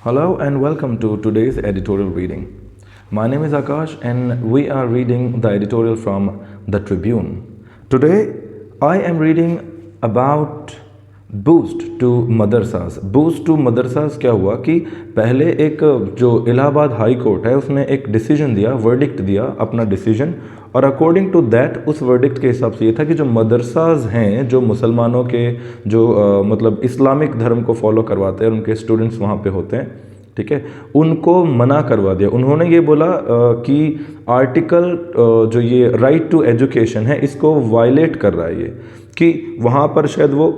Hello and welcome to today's editorial reading. My name is Akash and we are reading the editorial from The Tribune. Today I am reading about boost to madrasas. Boost to madrasas क्या हुआ कि पहले एक जो Allahabad high court है उसने एक decision दिया, वर्डिक्ट दिया, अपना डिसीजन, और अकॉर्डिंग टू दैट उस वर्डिक्ट के हिसाब से ये था कि जो मदरसाज हैं, जो मुसलमानों के जो मतलब इस्लामिक धर्म को फॉलो करवाते हैं, उनके स्टूडेंट्स वहाँ पे होते हैं, ठीक है, उनको मना करवा दिया। उन्होंने ये बोला कि आर्टिकल जो ये राइट टू एजुकेशन है इसको वायलेट कर रहा है, ये कि वहाँ पर शायद वो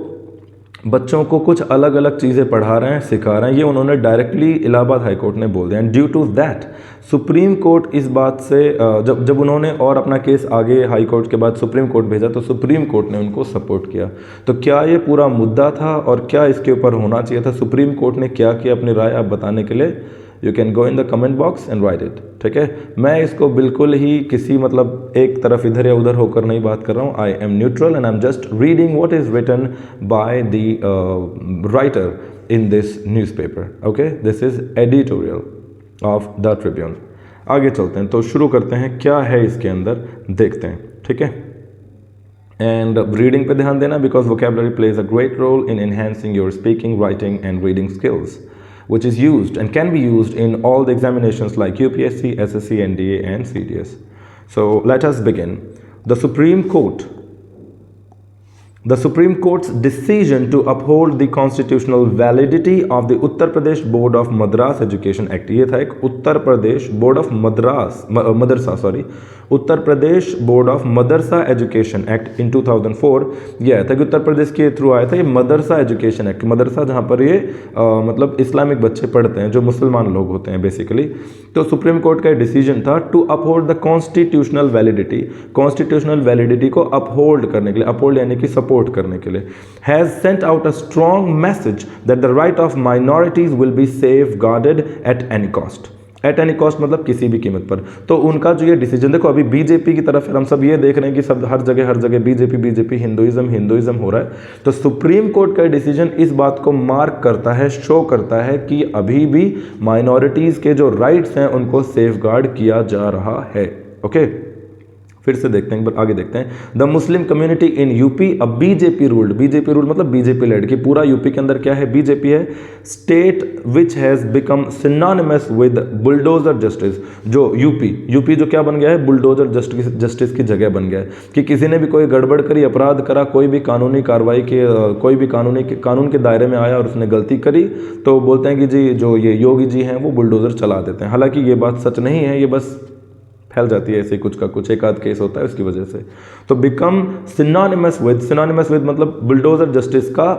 बच्चों को कुछ अलग अलग चीज़ें पढ़ा रहे हैं, सिखा रहे हैं, ये उन्होंने डायरेक्टली इलाहाबाद हाई कोर्ट ने बोल दिया। And due to that supreme court इस बात से जब उन्होंने और अपना केस आगे हाई कोर्ट के बाद सुप्रीम कोर्ट भेजा तो सुप्रीम कोर्ट ने उनको सपोर्ट किया। तो क्या ये पूरा मुद्दा था और क्या इसके ऊपर होना चाहिए था, सुप्रीम कोर्ट ने क्या किया, अपनी राय आप बताने के लिए you can go in the comment box and right it, ठीक है। मैं इसको बिल्कुल ही किसी मतलब एक तरफ इधर या उधर होकर नहीं बात कर रहा हूँ। I am neutral and I am just reading what is written by the writer in this newspaper, okay. This is editorial of the Tribune. आगे चलते हैं, तो शुरू करते हैं, क्या है इसके अंदर देखते हैं, ठीक है। एंड रीडिंग पे ध्यान देना because vocabulary plays a great role in enhancing your speaking, writing and reading skills, which is used and can be used in all the examinations like UPSC, SSC, NDA and CDS. So let us begin. The Supreme Court's decision to uphold the constitutional validity of the Uttar Pradesh Board of Madras Education Act, ये था एक Uttar Pradesh board of Uttar Pradesh board of madrasa education act in 2004। ये आया था कि उत्तर प्रदेश के through आया था ये मदरसा एजुकेशन एक्ट, मदरसा जहाँ पर ये मतलब इस्लामिक बच्चे पढ़ते हैं, जो मुसलमान लोग होते हैं बेसिकली। तो सुप्रीम कोर्ट का डिसीजन था to uphold the constitutional validity, constitutional validity को अपहोल्ड करने के लिए, अपहोल्ड यानी कि सपोर्ट करने के लिए, has sent out a strong message that the right of minorities will be safeguarded at any cost. Eight any cost मतलब किसी भी कीमत पर। तो उनका जो ये डिसीजन, देखो अभी बीजेपी की तरफ हम सब ये देख रहे हैं कि सब हर जगह बीजेपी, हिंदुइज्म हो रहा है। तो सुप्रीम कोर्ट का डिसीजन इस बात को मार्क करता है, शो करता है कि अभी भी माइनॉरिटीज के जो राइट्स हैं उनको सेफगार्ड किया जा रहा है, ओके। फिर से देखते हैं, एक बार आगे देखते हैं। The Muslim community in UP, अब बीजेपी रूल्ड मतलब बीजेपी लेड, कि पूरा यूपी के अंदर क्या है, बीजेपी है। State which has become synonymous with bulldozer justice, जो यूपी जो क्या बन गया है, बुलडोजर जस्टिस की जगह बन गया है, कि किसी ने भी कोई गड़बड़ करी, अपराध करा, कोई भी कानूनी कार्रवाई के कोई भी कानून के दायरे में आया और उसने गलती करी, तो बोलते हैं कि जी जो ये योगी जी हैं वो बुलडोजर चला देते हैं। हालांकि ये बात सच नहीं है, ये बस फैल जाती है ऐसे कुछ का कुछ, एक आध केस होता है उसकी वजह से। तो बिकम सिनोनिमस विद मतलब बुलडोजर जस्टिस का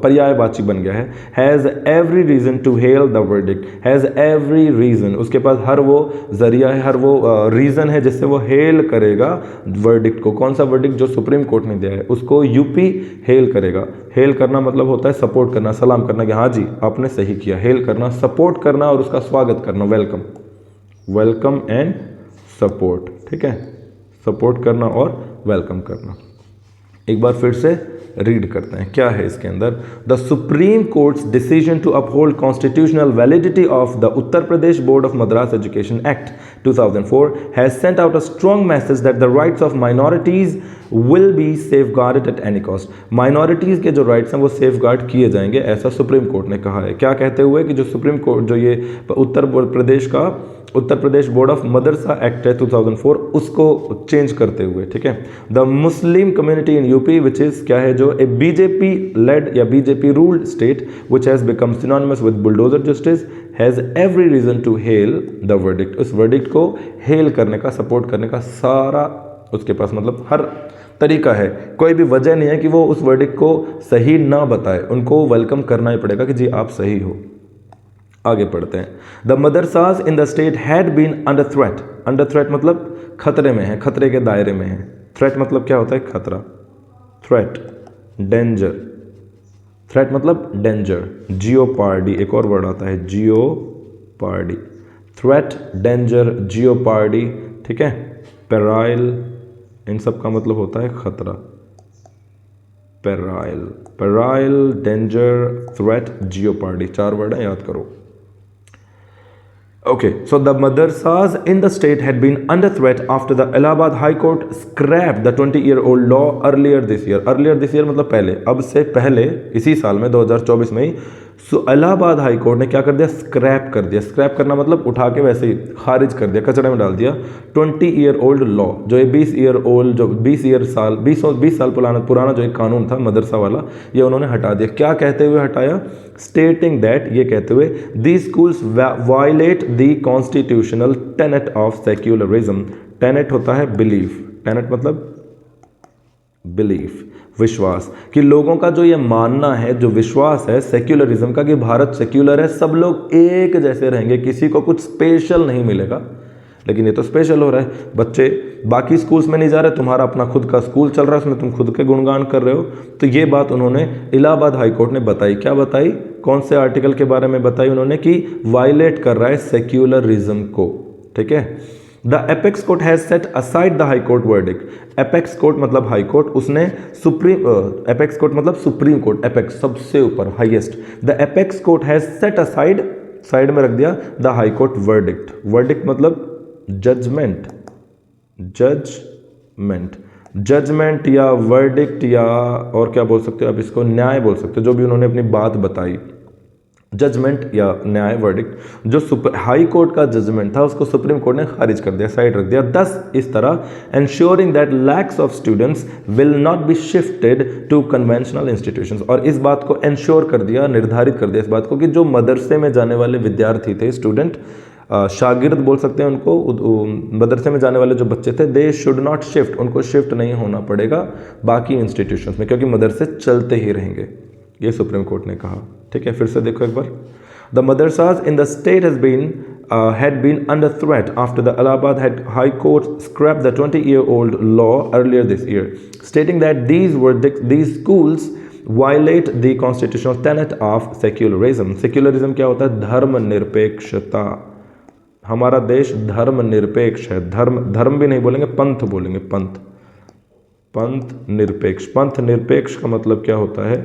पर्यायवाची बन गया है। Has every reason to hail the verdict, has every reason, उसके पास हर वो जरिया है, हर वो रीज़न है जिससे वो हेल करेगा वर्डिक्ट को। कौन सा वर्डिक्ट, जो सुप्रीम कोर्ट ने दिया है उसको यूपी हेल करेगा। हेल करना मतलब होता है सपोर्ट करना, सलाम करना कि हाँ जी आपने सही किया। हेल करना, सपोर्ट करना और उसका स्वागत करना, वेलकम एंड सपोर्ट, ठीक है, सपोर्ट करना और वेलकम करना। एक बार फिर से रीड करते हैं, क्या है इसके अंदर। The supreme court's decision to uphold constitutional validity of the Uttar Pradesh board of madrasa education act 2004 has sent out a strong message that the rights of minorities will be safeguarded at any cost. Minorities के जो rights हैं वो safe guard किए जाएंगे, ऐसा supreme court ने कहा है। क्या कहते हुए कि जो सुप्रीम कोर्ट जो ये Uttar Pradesh board of madrasa act है 2004 उसको चेंज करते हुए, ठीक है। The Muslim community in UP which is क्या है, जो ए बीजेपी लेड या BJP ruled state which has become synonymous with bulldozer justice has every reason to hail the verdict. उस वर्डिक्ट को हेल करने का, सपोर्ट करने का सारा उसके पास मतलब हर तरीका है। कोई भी वजह नहीं है कि वो उस वर्डिक्ट को सही ना बताए, उनको वेलकम करना ही पड़ेगा कि जी आप सही हो। आगे पढ़ते हैं। The madrasas in the state had been under threat मतलब खतरे में है, खतरे के दायरे में है। थ्रेट मतलब क्या होता है, खतरा। थ्रेट, डेंजर, थ्रेट मतलब डेंजर। जियोपार्डी एक और वर्ड आता है, जियोपार्डी। थ्रेट, डेंजर, जियोपार्डी, ठीक है। पेराइल, इन सब का मतलब होता है खतरा। Peril, danger, threat, jeopardy, 4 word है, याद करो। Okay, so the madrasas in the state had been under threat after the Allahabad High Court scrapped the 20-year-old law earlier this year. Earlier this year मतलब पहले, अब से पहले इसी साल में 2024 में ही इलाहाबाद हाई कोर्ट ने क्या कर दिया, स्क्रैप कर दिया। स्क्रैप करना मतलब उठा के वैसे ही खारिज कर दिया, कचड़े में डाल दिया 20-year-old लॉ, जो ये 20-year-old जो 20 साल पुराना जो एक कानून था मदरसा वाला, ये उन्होंने हटा दिया। क्या कहते हुए हटाया? स्टेटिंग दैट, ये कहते हुए these schools violate the constitutional Tenet of secularism. Tenet होता है बिलीफ, टेनेट मतलब बिलीफ, विश्वास, कि लोगों का जो ये मानना है, जो विश्वास है सेक्युलरिज्म का, कि भारत सेक्युलर है, सब लोग एक जैसे रहेंगे, किसी को कुछ स्पेशल नहीं मिलेगा। लेकिन ये तो स्पेशल हो रहा है, बच्चे बाकी स्कूल्स में नहीं जा रहे, तुम्हारा अपना खुद का स्कूल चल रहा है, उसमें तुम खुद के गुणगान कर रहे हो। तो ये बात उन्होंने इलाहाबाद हाई कोर्ट ने बताई। क्या बताई? कौन से आर्टिकल के बारे में बताई उन्होंने? कि वायलेट कर रहा है सेक्युलरिज्म को। ठीक है। The apex court has set aside the high court verdict. Apex court मतलब हाई कोर्ट, उसने एपेक्स कोर्ट मतलब सुप्रीम कोर्ट, एपेक्स सबसे ऊपर, highest. The apex court has set aside, side में रख दिया, the high court verdict. Verdict मतलब judgement, judgement या वर्डिक्ट, या और क्या बोल सकते हो आप इसको, न्याय बोल सकते हो, जो भी उन्होंने अपनी बात बताई। जजमेंट या न्याय, वर्डिक्ट। जो हाई कोर्ट का जजमेंट था उसको सुप्रीम कोर्ट ने खारिज कर दिया, साइड रख दिया। दस इस तरह ensuring that lakhs of students will not be shifted to conventional institutions. और इस बात को एंश्योर कर दिया, निर्धारित कर दिया इस बात को, कि जो मदरसे में जाने वाले विद्यार्थी थे, स्टूडेंट, शागिर्द बोल सकते हैं उनको, मदरसे में जाने वाले जो बच्चे थे, दे शुड नॉट शिफ्ट, उनको शिफ्ट नहीं होना पड़ेगा बाकी इंस्टीट्यूशंस में, क्योंकि मदरसे चलते ही रहेंगे, ये सुप्रीम कोर्ट ने कहा। ठीक है, फिर से देखो एक बार। The madrasas in the state had been under threat after the Allahabad High Court scrapped the 20-year-old law earlier this year, stating that these schools violate the constitutional tenet of secularism. Secularism क्या होता है? धर्मनिरपेक्षता। हमारा देश धर्मनिरपेक्ष है। धर्म भी नहीं बोलेंगे, पंथ बोलेंगे, पंथ निरपेक्ष। पंथ निरपेक्ष का मतलब क्या होता है?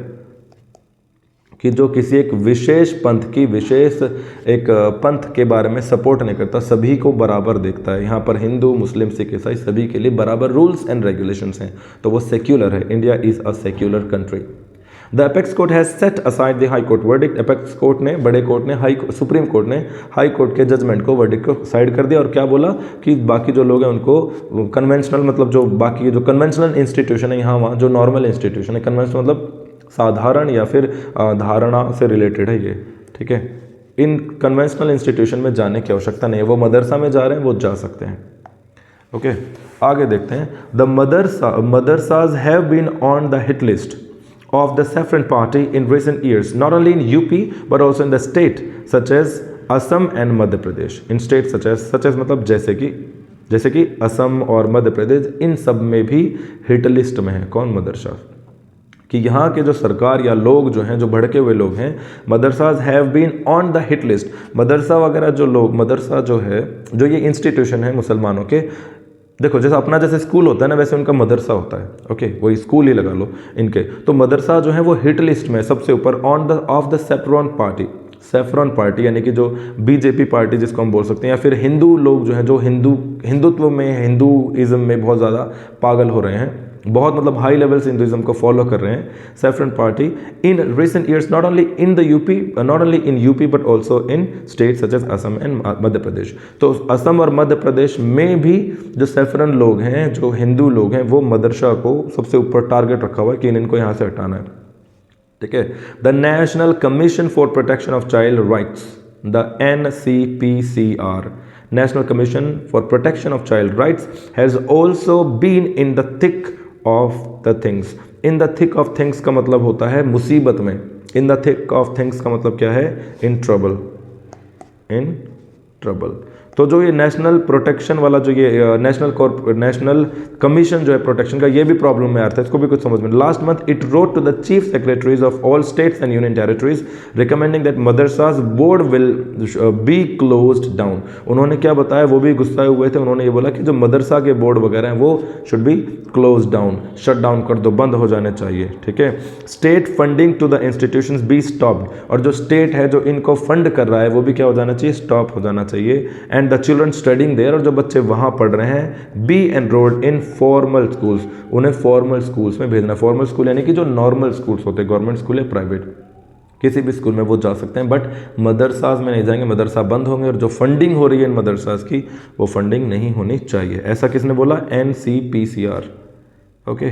कि जो किसी एक विशेष पंथ की, विशेष एक पंथ के बारे में सपोर्ट नहीं करता, सभी को बराबर देखता है। यहाँ पर हिंदू, मुस्लिम, सिख, ईसाई सभी के लिए बराबर रूल्स एंड रेगुलेशंस हैं, तो वो सेक्युलर है। India is a secular country. The apex court has set aside the high court verdict. Apex court ने, बड़े कोर्ट ने, सुप्रीम कोर्ट ने हाई कोर्ट के जजमेंट को, वर्डिक्ट को साइड कर दिया, और क्या बोला कि बाकी जो लोग हैं उनको कन्वेंशनल, मतलब जो बाकी जो कन्वेंशनल इंस्टीट्यूशन है, यहाँ वहाँ जो नॉर्मल इंस्टीट्यूशन है, कन्वेंशनल मतलब साधारण या फिर धारणा से रिलेटेड है ये। ठीक है, इन कन्वेंशनल इंस्टीट्यूशन में जाने की आवश्यकता नहीं है, वो मदरसा में जा रहे हैं, वो जा सकते हैं। ओके, आगे देखते हैं। The madrasas have been on the hit list of the Saffron Party in recent years, not only in UP but also in the state such as Assam and Madhya Pradesh. In states such as मतलब जैसे कि असम और मध्य प्रदेश, इन सब में भी hit list में है। कौन? मदरसा। कि यहाँ के जो सरकार या लोग जो हैं, जो भड़के हुए लोग हैं, madrasas have been on the hit list. मदरसा वगैरह जो लोग, मदरसा जो है, जो ये इंस्टीट्यूशन है मुसलमानों के, देखो जैसे अपना जैसे स्कूल होता है ना, वैसे उनका मदरसा होता है। ओके, वही स्कूल ही लगा लो इनके। तो मदरसा जो है वो हिट लिस्ट में सबसे ऊपर, of the saffron party. Saffron party यानी कि जो बीजेपी पार्टी जिसको हम बोल सकते हैं, या फिर हिंदू लोग जो हैं, जो हिंदुत्व में, हिंदुइज्म में बहुत ज़्यादा पागल हो रहे हैं, बहुत मतलब हाई लेवल से हिंदुइज्म को फॉलो कर रहे हैं। Saffron party in recent years not only in UP but also in state such as Assam and Madhya Pradesh. तो असम और मध्य प्रदेश में भी जो सैफरन लोग हैं, जो हिंदू लोग हैं, वो मदरसा को सबसे ऊपर टारगेट रखा हुआ है कि इनको यहाँ से हटाना है। ठीक है। The national commission for protection of child rights, the NCPCR, National Commission for Protection of Child Rights, has also been in the thick of the things. In the thick of things का मतलब होता है मुसीबत में। In the thick of things का मतलब क्या है? In trouble, in trouble। तो जो ये नेशनल प्रोटेक्शन वाला जो ये नेशनल कमीशन जो है प्रोटेक्शन का, ये भी प्रॉब्लम में आ रहा था, इसको भी कुछ समझ में। Last month it wrote to the chief secretaries of all states and union territories recommending that madrasas board will be closed down. उन्होंने क्या बताया, वो भी गुस्साए हुए थे, उन्होंने ये बोला कि जो मदरसा के बोर्ड वगैरह हैं वो should be close down, shut down कर दो, बंद हो जाने चाहिए, ठीक है। State funding to the institutions be stopped, और जो स्टेट है जो इनको फंड कर रहा है वो भी क्या हो जाना चाहिए, स्टॉप हो जाना चाहिए। And the children studying there, और जो बच्चे वहाँ पढ़ रहे हैं, be enrolled in formal schools, उन्हें फॉर्मल स्कूल्स में भेजना। फॉर्मल स्कूल यानी कि जो नॉर्मल स्कूल्स होते हैं, गवर्नमेंट स्कूल या प्राइवेट, किसी भी स्कूल में वो जा सकते हैं, बट मदरसाज में नहीं जाएंगे, मदरसा बंद होंगे, और जो फंडिंग हो रही है इन मदरसाज की वो फंडिंग नहीं होनी चाहिए। ऐसा किसने बोला, NCPCR, okay.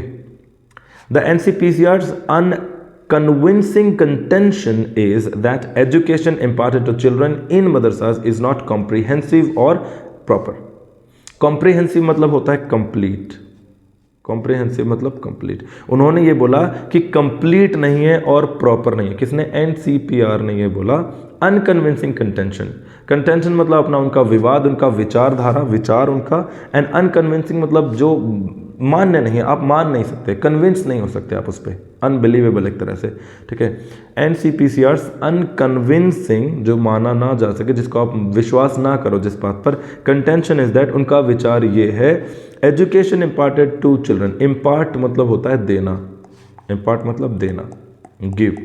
The NCPCR's unconvincing contention is that education imparted to children in madrasas is not comprehensive or proper. Comprehensive मतलब होता है complete, कॉम्प्रिहेंसिव मतलब कंप्लीट। उन्होंने ये बोला कि कंप्लीट नहीं है और प्रॉपर नहीं है, किसने, NCPR ने ये बोला। अनकन्विंसिंग कंटेंशन, कंटेंशन मतलब अपना उनका विवाद, उनका विचारधारा, विचार उनका, एंड अनकन्विंसिंग मतलब जो मान्य नहीं है, आप मान नहीं सकते, कन्विंस नहीं हो सकते आप उस पर, अनबिलीवेबल एक तरह से, ठीक है। NCPCR's अनकन्विंसिंग, जो माना ना जा सके, जिसको आप विश्वास ना करो जिस बात पर, कंटेंशन इज दैट, उनका विचार ये है, education imparted to children, impart मतलब होता है देना, इम्पार्ट मतलब देना, गिव,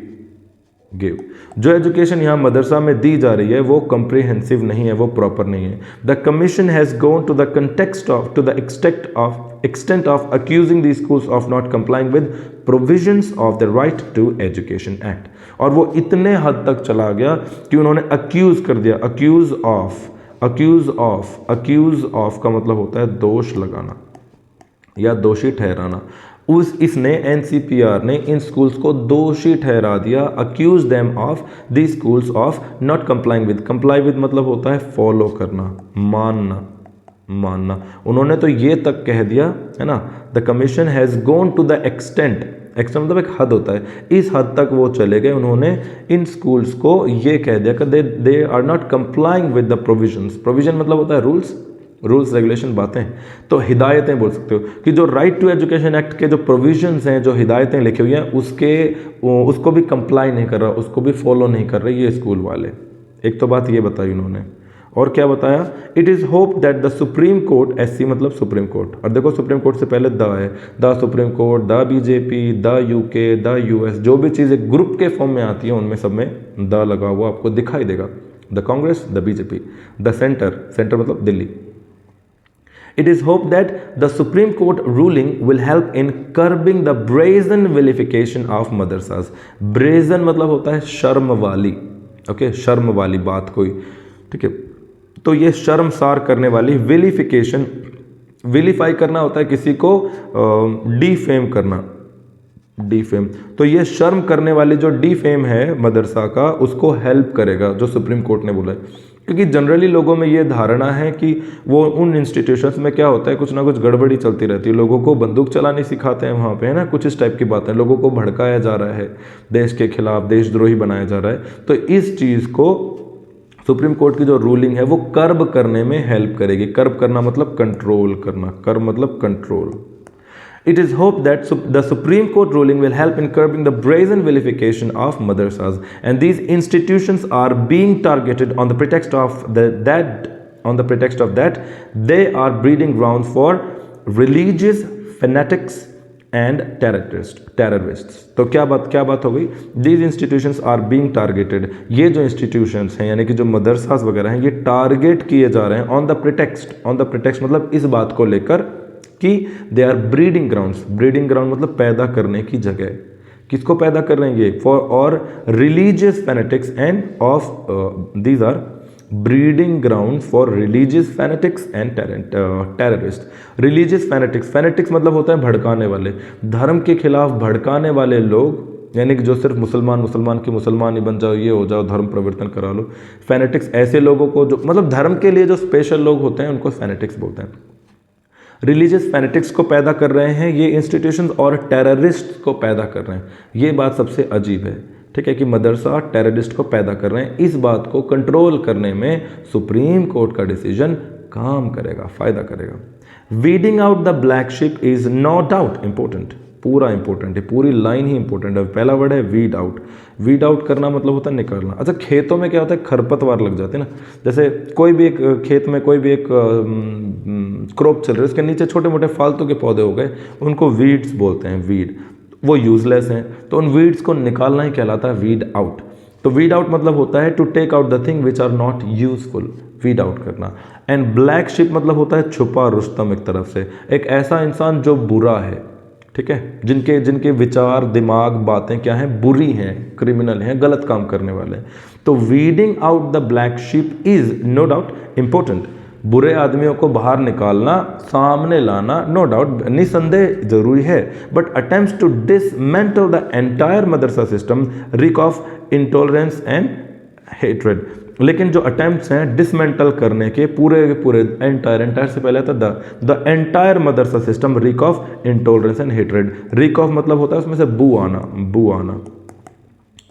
जो एजुकेशन यहाँ मदरसा में दी जा रही है वो कॉम्प्रिहेंसिव नहीं है, वो प्रॉपर नहीं है। The commission has gone to the context of, to the extent of accusing these schools of not complying with provisions of the Right to Education Act, और वो इतने हद तक चला गया कि उन्होंने अक्यूज कर दिया, अक्यूज ऑफ का मतलब होता है दोष लगाना या दोषी ठहराना। इसने NCPR ने इन स्कूल्स को दोषी ठहरा दिया, accuse them of the schools of not complying with, comply with मतलब होता है फॉलो करना, मानना। उन्होंने तो ये तक कह दिया है ना, the commission has gone to the extent मतलब एक हद होता है, इस हद तक वो चले गए, उन्होंने इन स्कूल्स को ये कह दिया कि they are not complying with the provisions. Provision मतलब होता है रूल्स रेगुलेशन, बातें, तो हिदायतें बोल सकते हो कि जो राइट टू एजुकेशन एक्ट के जो प्रोविजंस हैं, जो हिदायतें लिखी हुई हैं, उसको भी कंप्लाई नहीं कर रहा, उसको भी फॉलो नहीं कर रहे ये स्कूल वाले। एक तो बात ये बताई उन्होंने, और क्या बताया, it is hope that the supreme court, SC मतलब सुप्रीम कोर्ट, और देखो सुप्रीम कोर्ट से पहले द है, the supreme court, the BJP, the UK, the US, जो भी चीज़ें ग्रुप के फॉर्म में आती है उनमें सब में द लगा हुआ आपको दिखाई देगा। The Congress, the BJP, the centre मतलब Delhi. It is hoped that the Supreme Court ruling will help in curbing the brazen vilification of madrasas. Brazen मतलब होता है शर्म वाली, ओके, शर्म वाली बात कोई, ठीक है। तो ये शर्मसार करने वाली, विलिफिकेशन, विलीफाई करना होता है किसी को डिफेम करना, डिफेम, तो ये शर्म करने वाली जो डिफेम है मदरसा का, उसको हेल्प करेगा, जो सुप्रीम कोर्ट ने बोला है। क्योंकि जनरली लोगों में ये धारणा है कि वो उन इंस्टीट्यूशंस में क्या होता है, कुछ ना कुछ गड़बड़ी चलती रहती है, लोगों को बंदूक चलानी सिखाते हैं वहाँ पे, है ना, कुछ इस टाइप की बातें, लोगों को भड़काया जा रहा है, देश के खिलाफ देशद्रोही बनाया जा रहा है। तो इस चीज़ को सुप्रीम कोर्ट की जो रूलिंग है वो कर्ब करने में हेल्प करेगी। कर्ब करना मतलब कंट्रोल करना, कर्ब मतलब control. It is hoped that the Supreme Court ruling will help in curbing the brazen vilification of madrasas, and these institutions are being targeted on the pretext of that they are breeding grounds for religious fanatics and terrorists. तो क्या बात हो गई, these institutions are being targeted, ये जो institutions हैं यानी कि जो मदरसास वगैरह हैं, ये टारगेट किए जा रहे हैं on the pretext मतलब इस बात को लेकर कि they are breeding grounds, breeding ground मतलब पैदा करने की जगह, किसको पैदा कर रहे हैं ये, फॉर और religious fanatics and of these are breeding ground for religious fanatics and terrorist. Religious fanatics मतलब होता है भड़काने वाले, धर्म के खिलाफ भड़काने वाले लोग, यानी कि जो सिर्फ मुसलमान की मुसलमान ही बन जाओ, ये हो जाओ, धर्म परिवर्तन करा लो। फैनेटिक्स ऐसे लोगों को जो मतलब धर्म के लिए जो स्पेशल लोग होते हैं उनको फैनेटिक्स बोलते हैं। रिलीजियस फैनेटिक्स को पैदा कर रहे हैं ये इंस्टीट्यूशंस और टेररिस्ट को पैदा कर रहे हैं। ये बात सबसे अजीब है ठीक है, कि मदरसा टेररिस्ट को पैदा कर रहे हैं। इस बात को कंट्रोल करने में सुप्रीम कोर्ट का डिसीजन काम करेगा, फ़ायदा करेगा। Weeding out the black sheep is no doubt important, पूरा इंपॉर्टेंट है, पूरी लाइन ही इंपॉर्टेंट है। पहला वर्ड है वीड आउट। वीड आउट करना मतलब होता है निकालना। अच्छा, खेतों में क्या होता है, खरपतवार लग जाते हैं ना, जैसे कोई भी एक खेत में कोई भी एक क्रॉप चल रही है, उसके नीचे छोटे मोटे फालतू के पौधे हो गए, उनको वीड्स बोलते हैं, वीड, वो यूजलेस हैं, तो उन वीड्स को निकालना ही कहलाता है वीड आउट। तो वीड आउट मतलब होता है to take out the thing which are not useful, weed out करना। एंड ब्लैक शिप मतलब होता है छुपा रुस्तम, एक तरफ से एक ऐसा इंसान जो बुरा है, ठीक है, जिनके विचार, दिमाग, बातें क्या हैं, बुरी हैं, क्रिमिनल हैं, गलत काम करने वाले हैं। तो weeding out the black sheep is no doubt important. बुरे आदमियों को बाहर निकालना, सामने लाना, नो डाउट निसंदेह जरूरी है। But attempts to dismantle the entire madrasa system reek of intolerance and hatred. लेकिन जो अटेम्प्ट्स हैं डिसमेंटल करने के पूरे एंटायर से पहले था the entire madrasa system reek of intolerance and hatred. Rick of मतलब होता है उसमें से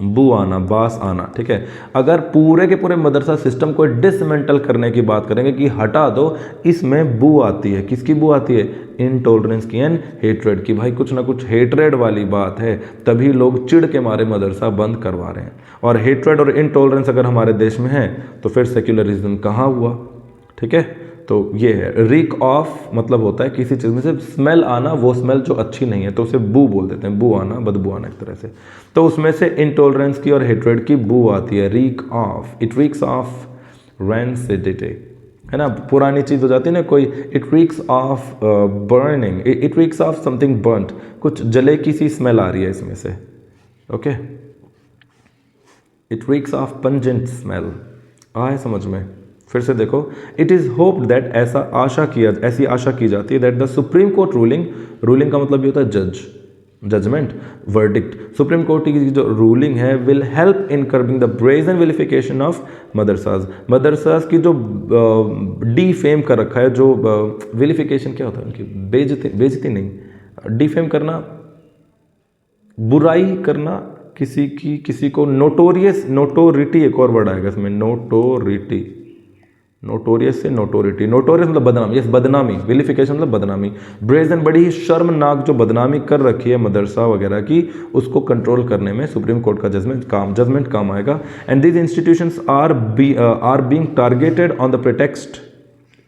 बू आना, बास आना, ठीक है। अगर पूरे के पूरे मदरसा सिस्टम को डिसमेंटल करने की बात करेंगे कि हटा दो, इसमें बू आती है। किसकी बू आती है? इनटॉलरेंस की एंड हेट्रेड की। भाई कुछ ना कुछ हेट्रेड वाली बात है, तभी लोग चिढ़ के मारे मदरसा बंद करवा रहे हैं। और हेट्रेड और इनटॉलरेंस अगर हमारे देश में है तो फिर सेक्युलरिज्म कहाँ हुआ, ठीक है। तो ये है रिक ऑफ, मतलब होता है किसी चीज़ में से स्मेल आना, वो स्मेल जो अच्छी नहीं है तो उसे बू बोल देते हैं, बू आना, बदबू आना एक तरह से। तो उसमें से इनटॉलरेंस की और हेट्रेड की बू आती है, रिक ऑफ, इट रिक्स ऑफ रैंसिडिटी, है ना, पुरानी चीज़ हो जाती है ना कोई, इट रिक्स ऑफ बर्निंग, इट रिक्स ऑफ समथिंग बर्न्ट, कुछ जले की सी स्मेल आ रही है इसमें से, ओके। इट रिक्स ऑफ पंजेंट स्मेल, आए समझ में। फिर से देखो, इट इज़ होप्ड दैट, ऐसी आशा की जाती है that the supreme court ruling का मतलब ये होता है जजमेंट, वर्डिक्ट। सुप्रीम कोर्ट की जो रूलिंग है will help in curbing the brazen vilification of madrasas की जो डीफेम कर रखा है, जो विलिफिकेशन क्या होता है उनकी, बेइज्जती नहीं, डीफेम करना, बुराई करना, किसी को नोटोरिटी एक और वर्ड आएगा इसमें, नोटोरियस से नोटोरिटी, नोटोरियस मतलब बदनामी, यस बदनामी, विलिफिकेशन मतलब बदनामी। ब्रेजन बड़ी ही शर्मनाक जो बदनामी कर रखी है मदरसा वगैरह की, उसको कंट्रोल करने में सुप्रीम कोर्ट का जजमेंट काम आएगा। And these institutions are being targeted on the pretext,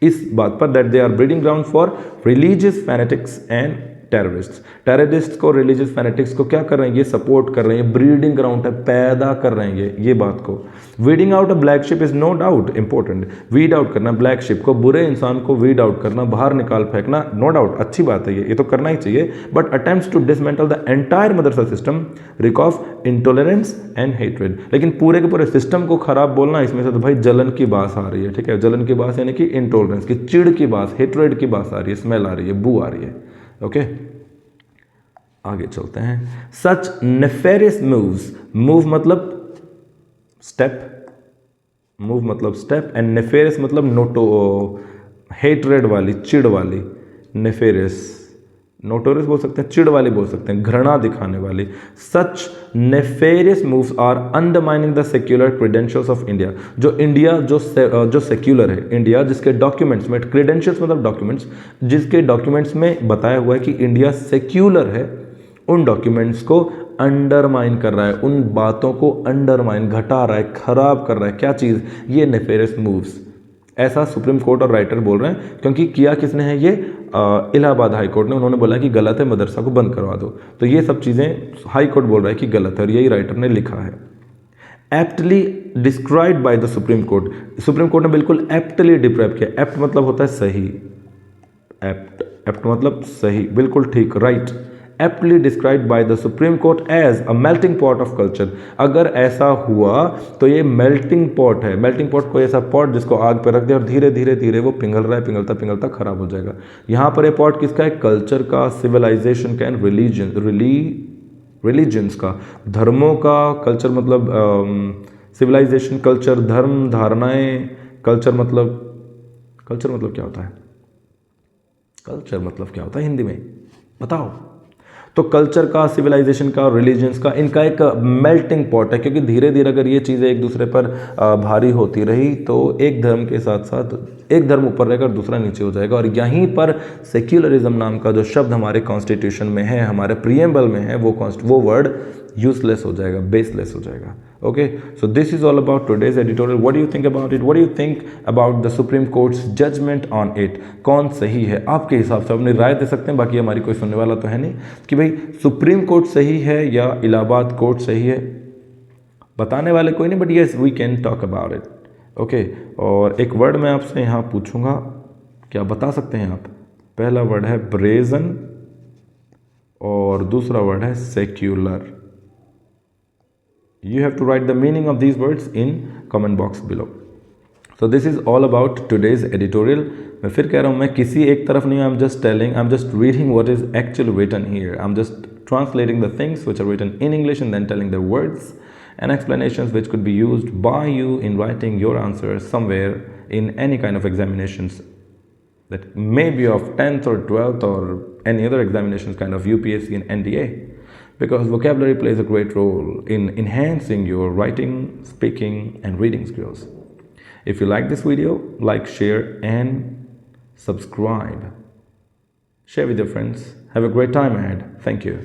इस बात पर that they are breeding ground for religious fanatics and terrorist को, रिलीजियस फैनेटिक्स को क्या कर रहे हैं, ये सपोर्ट कर रहे हैं, ब्रीडिंग ग्राउंड है, पैदा कर रहे हैं ये बात को। Weeding out a black sheep is no doubt important. Weed out करना ब्लैक शिप को, बुरे इंसान को वीड आउट करना, बाहर निकाल फेंकना, नो डाउट अच्छी बात है, ये तो करना ही चाहिए। But attempts to dismantle the entire madrasa system reek of intolerance and hatred. लेकिन पूरे के पूरे सिस्टम को खराब बोलना, इसमें से तो भाई जलन की बात आ रही है, ठीक है, जलन की बात यानी कि इंटॉलरेंस की, चिड़ की बात, हेट्रेड की बात आ रही है, स्मेल आ रही है, बू आ रही है, ओके। आगे चलते हैं। सच नेफेरियस मूव्स, मूव मतलब स्टेप, एंड नेफेरियस मतलब हेट्रेड वाली, चिड़ वाली, नेफेरियस, नोटोरियस बोल सकते हैं, चिड़ वाली बोल सकते हैं, घृणा दिखाने वाली। Such nefarious moves are undermining the secular credentials of India. जो सेक्युलर है इंडिया, जिसके डॉक्यूमेंट्स में, क्रेडेंशियल्स मतलब डॉक्यूमेंट्स, जिसके डॉक्यूमेंट्स में बताया हुआ है कि इंडिया सेक्युलर है, उन डॉक्यूमेंट्स को अंडरमाइन कर रहा है, उन बातों को अंडरमाइन, घटा रहा है, खराब कर रहा है, क्या चीज़, ये नेफेरियस मूव्स। ऐसा सुप्रीम कोर्ट और राइटर बोल रहे हैं, क्योंकि किया किसने है ये, इलाहाबाद हाई कोर्ट ने, उन्होंने बोला कि गलत है, मदरसा को बंद करवा दो। तो ये सब चीज़ें हाई कोर्ट बोल रहा है कि गलत है, और यही राइटर ने लिखा है। Aptly described by the supreme court ने बिल्कुल एप्टली डिस्क्राइब किया। एप्ट मतलब होता है सही, एप्ट मतलब सही, बिल्कुल ठीक, right. Aptly described by the supreme court as a melting pot of culture. अगर ऐसा हुआ तो ये मेल्टिंग पॉट है। मेल्टिंग पॉट कोई ऐसा पॉट जिसको आग पर रख दिया और धीरे धीरे वो पिघल रहा है, पिघलता खराब हो जाएगा। यहाँ पर ये पॉट किसका है, कल्चर का, सिविलाइजेशन का एंड रिलीजन्स का, धर्मों का। कल्चर मतलब सिविलाइजेशन, कल्चर, धर्म, धारणाएं। कल्चर मतलब क्या होता है, कल्चर मतलब क्या होता है हिंदी में बताओ। तो कल्चर का, सिविलाइजेशन का और रिलीजन्स का, इनका एक मेल्टिंग पॉट है, क्योंकि धीरे धीरे अगर ये चीज़ें एक दूसरे पर भारी होती रही तो एक धर्म के साथ साथ एक धर्म ऊपर रहेगा और दूसरा नीचे हो जाएगा। और यहीं पर सेक्युलरिज्म नाम का जो शब्द हमारे कॉन्स्टिट्यूशन में है, हमारे प्रीएम्बल में है, वो वर्ड यूजलेस हो जाएगा, बेसलेस हो जाएगा। Okay, so this is all about today's editorial. What do you think about it? What do you think about the supreme court's judgment on it? कौन सही है आपके हिसाब से? अपनी राय दे सकते हैं, बाकी हमारी कोई सुनने वाला तो है नहीं कि भाई सुप्रीम कोर्ट सही है या इलाहाबाद कोर्ट सही है। बताने वाले कोई नहीं, but yes we can talk about it. Okay, और एक वर्ड मैं आपसे यहाँ पूछूंगा, क्या बता सकते हैं आप? पहला वर्ड है ब्रेजन और दूसरा वर्ड है secular. You have to write the meaning of these words in comment box below. So this is all about today's editorial. मैं फिर कह रहा हूँ, मैं किसी एक तरफ नहीं, I'm just telling, I'm just reading what is actually written here. I'm just translating the things which are written in English and then telling the words and explanations which could be used by you in writing your answers somewhere in any kind of examinations that may be of 10th or 12th or any other examinations kind of UPSC and NDA. Because vocabulary plays a great role in enhancing your writing, speaking, and reading skills. If you like this video, like, share, and subscribe. Share with your friends. Have a great time ahead. Thank you.